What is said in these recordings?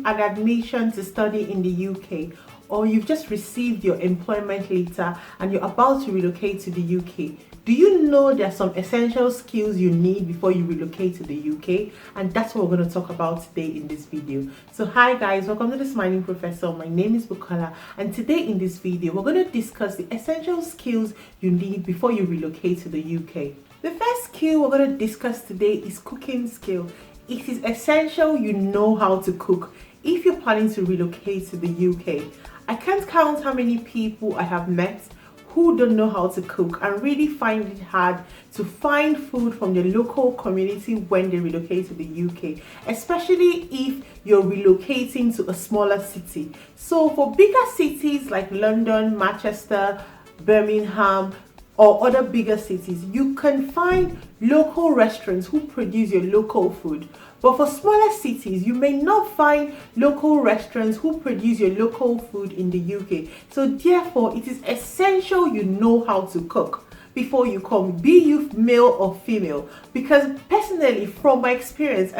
an admission to study in the UK, or you've just received your employment letter and you're about to relocate to the UK, do you know there are some essential skills you need before you relocate to the UK? And that's what we're going to talk about today in this video. So hi guys, welcome to the Smiling Professor. My name is Bukola, and today in this video we're going to discuss the essential skills you need before you relocate to the UK. The first skill we're going to discuss today is cooking skill. It is essential you know how to cook if you're planning to relocate to the UK. I can't count how many people I have met who don't know how to cook and really find it hard to find food from the local community when they relocate to the UK, especially if you're relocating to a smaller city. So for bigger cities like London, Manchester, Birmingham, or other bigger cities, you can find local restaurants who produce your local food. But for smaller cities, you may not find local restaurants who produce your local food in the UK. So therefore, it is essential you know how to cook before you come, be you male or female. Because personally, from my experience,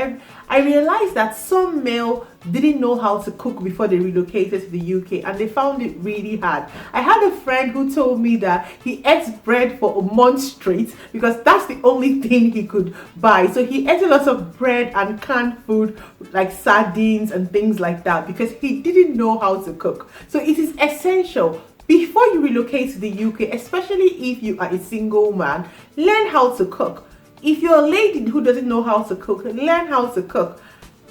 I realized that some male didn't know how to cook before they relocated to the UK, and they found it really hard. I had a friend who told me that he ate bread for a month straight because that's the only thing he could buy. So he ate a lot of bread and canned food like sardines and things like that because he didn't know how to cook. So it is essential before you relocate to the UK, especially if you are a single man, learn how to cook. If you're a lady who doesn't know how to cook, learn how to cook.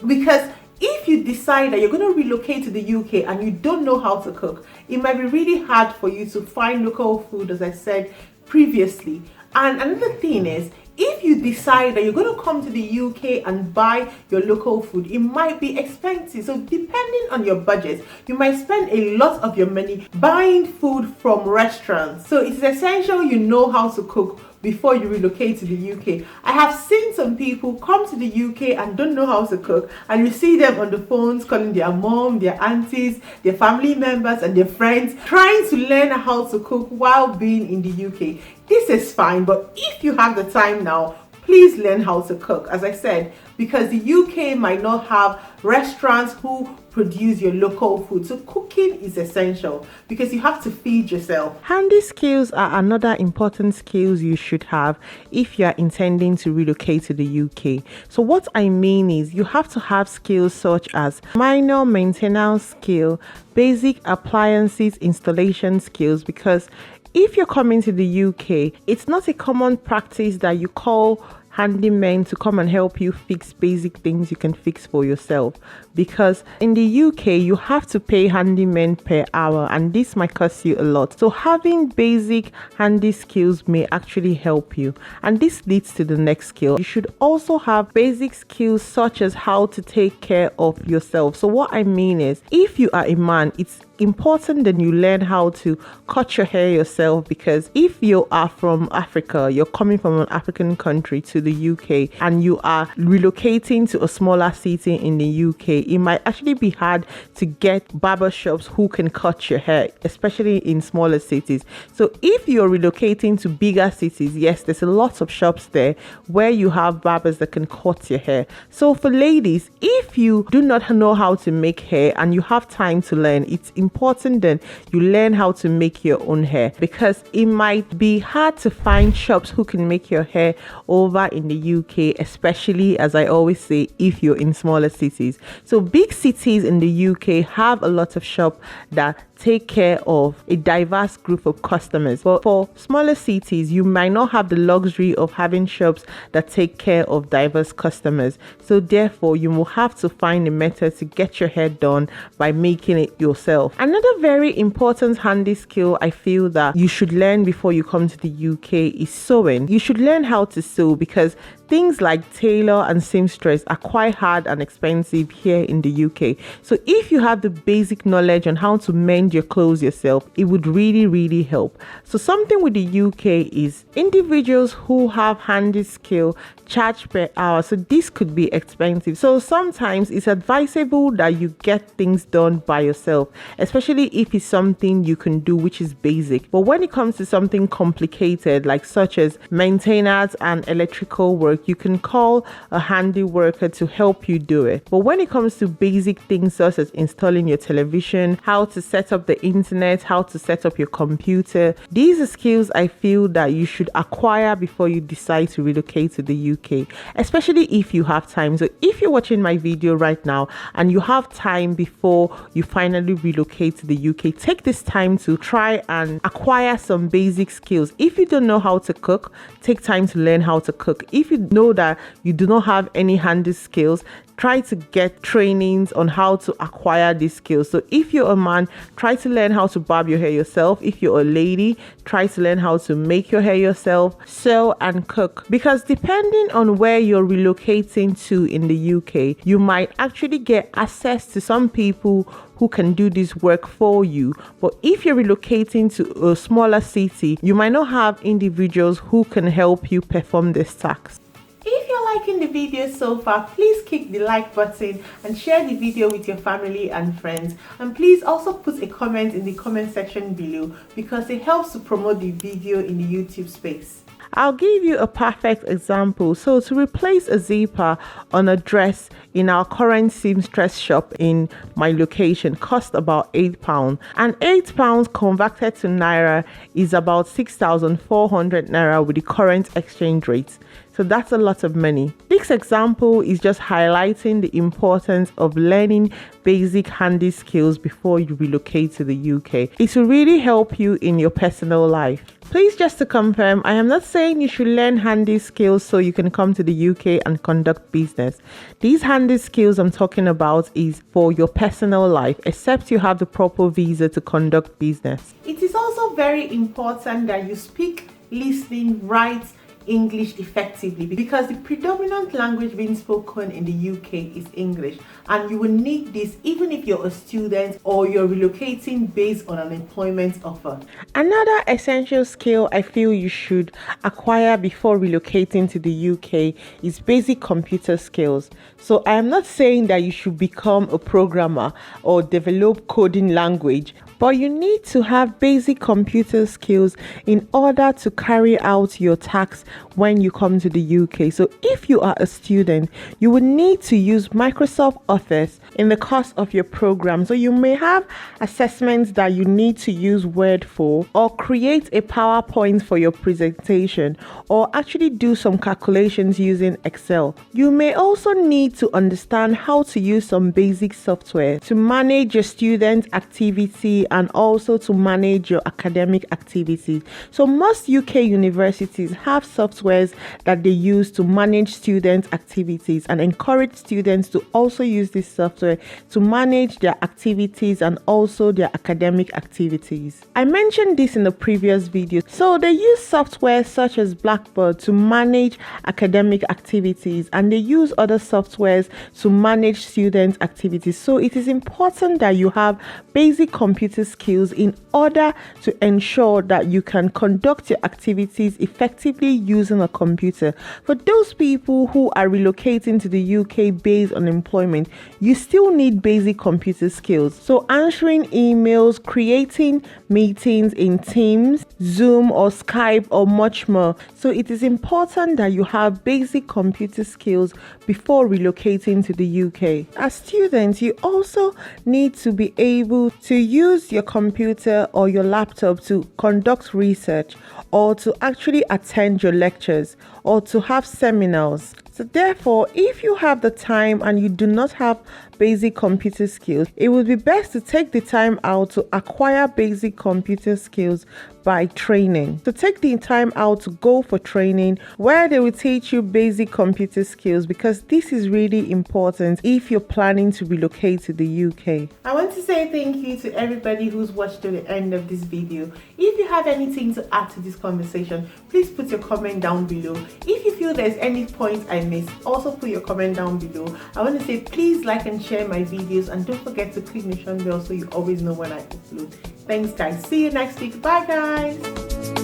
Because if you decide that you're going to relocate to the UK and you don't know how to cook, it might be really hard for you to find local food, as I said previously. And another thing is, if you decide that you're going to come to the UK and buy your local food, it might be expensive. So depending on your budget, you might spend a lot of your money buying food from restaurants. So it's essential you know how to cook before you relocate to the UK. I have seen some people come to the UK and don't know how to cook, and you see them on the phones calling their mom, their aunties, their family members and their friends, trying to learn how to cook while being in the UK. This is fine, but if you have the time now, please learn how to cook, as I said, because the UK might not have restaurants who produce your local food. So cooking is essential because you have to feed yourself. Handy skills are another important skills you should have if you are intending to relocate to the UK. So what I mean is you have to have skills such as minor maintenance skill, basic appliances installation skills, because if you're coming to the UK, it's not a common practice that you call handymen to come and help you fix basic things you can fix for yourself, because in the UK you have to pay handymen per hour and this might cost you a lot. So having basic handy skills may actually help you, and this leads to the next skill. You should also have basic skills such as how to take care of yourself. So what I mean is, if you are a man, it's important that you learn how to cut your hair yourself, because if you are from Africa, you're coming from an African country to the UK and you are relocating to a smaller city in the UK, it might actually be hard to get barber shops who can cut your hair, especially in smaller cities. So if you're relocating to bigger cities, yes, there's a lot of shops there where you have barbers that can cut your hair. So for ladies, if you do not know how to make hair and you have time to learn, it's important that you learn how to make your own hair, because it might be hard to find shops who can make your hair over in the UK, especially, as I always say, if you're in smaller cities. So big cities in the UK have a lot of shops that take care of a diverse group of customers. But for smaller cities, you might not have the luxury of having shops that take care of diverse customers. So therefore, you will have to find a method to get your hair done by making it yourself. Another very important handy skill I feel that you should learn before you come to the UK is sewing. You should learn how to sew because things like tailor and seamstress are quite hard and expensive here in the UK. So if you have the basic knowledge on how to mend your clothes yourself, it would really help. So something with the UK is individuals who have handy skill charge per hour. So this could be expensive. So sometimes it's advisable that you get things done by yourself, especially if it's something you can do which is basic. But when it comes to something complicated, like such as maintenance and electrical work, work, you can call a handy worker to help you do it. But when it comes to basic things such as installing your television, how to set up the internet, how to set up your computer, these are skills I feel that you should acquire before you decide to relocate to the UK, especially if you have time. So if you're watching my video right now and you have time before you finally relocate to the UK, take this time to try and acquire some basic skills. If you don't know how to cook, take time to learn how to cook. If you know that you do not have any handy skills, try to get trainings on how to acquire these skills. So if you're a man, try to learn how to barb your hair yourself. If you're a lady, try to learn how to make your hair yourself, sew and cook. Because depending on where you're relocating to in the UK, you might actually get access to some people who can do this work for you. But if you're relocating to a smaller city, you might not have individuals who can help you perform this task. If you're liking the video so far, please click the like button and share the video with your family and friends. And please also put a comment in the comment section below because it helps to promote the video in the YouTube space. I'll give you a perfect example. So to replace a zipper on a dress in our current seamstress shop in my location cost about £8, and £8 converted to Naira is about 6,400 Naira with the current exchange rate. So that's a lot of money. This example is just highlighting the importance of learning basic handy skills before you relocate to the UK. It will really help you in your personal life. Please, just to confirm, I am not saying you should learn handy skills so you can come to the UK and conduct business. These handy skills I'm talking about is for your personal life, except you have the proper visa to conduct business. It is also very important that you speak, listen, write English effectively, because the predominant language being spoken in the UK is English, and you will need this even if you're a student or you're relocating based on an employment offer. Another essential skill I feel you should acquire before relocating to the UK is basic computer skills. So I am not saying that you should become a programmer or develop coding language, but you need to have basic computer skills in order to carry out your tasks when you come to the UK. So if you are a student, you will need to use Microsoft Office in the course of your program. So you may have assessments that you need to use Word for, or create a PowerPoint for your presentation, or actually do some calculations using Excel. You may also need to understand how to use some basic software to manage your student activity and also to manage your academic activities. So most UK universities have softwares that they use to manage student activities and encourage students to also use this software to manage their activities and also their academic activities. I mentioned this in the previous video. So they use software such as Blackboard to manage academic activities, and they use other softwares to manage student activities. So it is important that you have basic computer skills in order to ensure that you can conduct your activities effectively using a computer. For those people who are relocating to the UK based on employment, you still need basic computer skills. So answering emails, creating meetings in Teams, Zoom or Skype or much more. So it is important that you have basic computer skills before relocating to the UK. As students, you also need to be able to use your computer or your laptop to conduct research, or to actually attend your lectures, or to have seminars. So therefore, if you have the time and you do not have basic computer skills, it would be best to take the time out to acquire basic computer skills by training. So take the time out to go for training where they will teach you basic computer skills, because this is really important if you're planning to relocate to the UK. I want to say thank you to everybody who's watched to the end of this video. If you have anything to add to this conversation, please put your comment down below. If you feel there's any point I missed, also put your comment down below. I want to say please like and share my videos, and don't forget to click the notification bell so you always know when I upload. Thanks guys, see you next week. Bye guys.